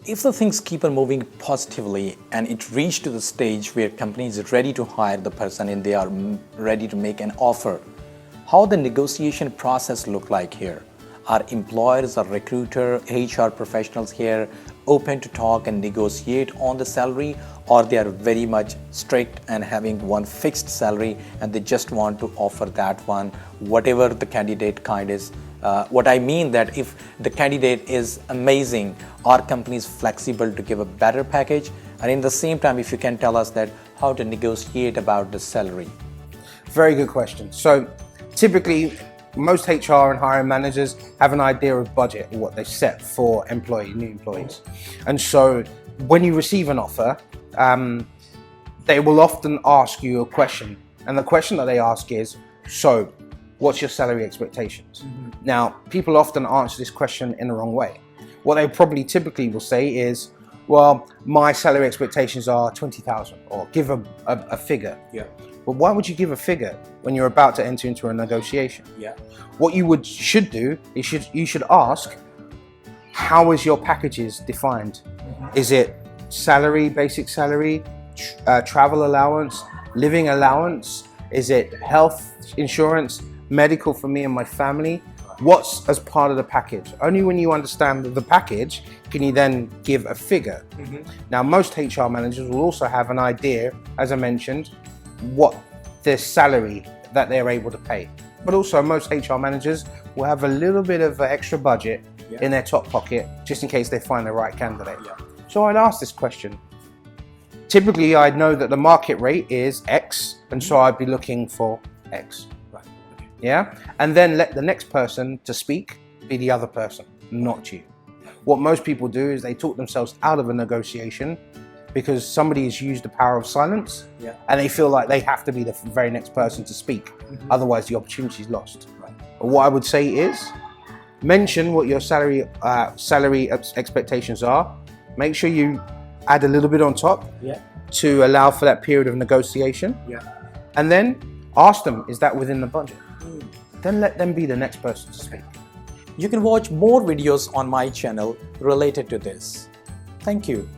If the things keep on moving positively and it reach to the stage where companies are ready to hire the person and they are ready to make an offer, how the negotiation process look like here? Are employers or recruiter, HR professionals here open to talk and negotiate on the salary, or they are very much strict and having one fixed salary and they just want to offer that one, whatever the candidate kind is? What I mean that if the candidate is amazing, are companies flexible to give a better package? And in the same time, if you can tell us that how to negotiate about the salary. Very good question. So typically, most HR and hiring managers have an idea of budget, or what they set for new employees. And so when you receive an offer, they will often ask you a question. And the question that they ask is, so what's your salary expectations? Now, people often answer this question in the wrong way. What they probably typically will say is, well, my salary expectations are 20,000, or give a figure. Yeah. But why would you give a figure when you're about to enter into a negotiation? Yeah. What you should do is you should ask, how is your packages defined? Is it salary, basic salary, travel allowance, living allowance? Is it health insurance, medical for me and my family? What's as part of the package? Only when you understand the package can you then give a figure. Now, most HR managers will also have an idea, as I mentioned, what their salary that they're able to pay. But also most HR managers will have a little bit of extra budget in their top pocket just in case they find the right candidate. So I'd ask this question. Typically, I'd know that the market rate is X, and so I'd be looking for X. Yeah, and then let the next person to speak be the other person, not you. What most people do is they talk themselves out of a negotiation because somebody has used the power of silence, and they feel like they have to be the very next person to speak. Otherwise, the opportunity is lost. But what I would say is, mention what your salary expectations are. Make sure you add a little bit on top to allow for that period of negotiation. And then ask them, is that within the budget? Then let them be the next person to speak. You can watch more videos on my channel related to this. Thank you.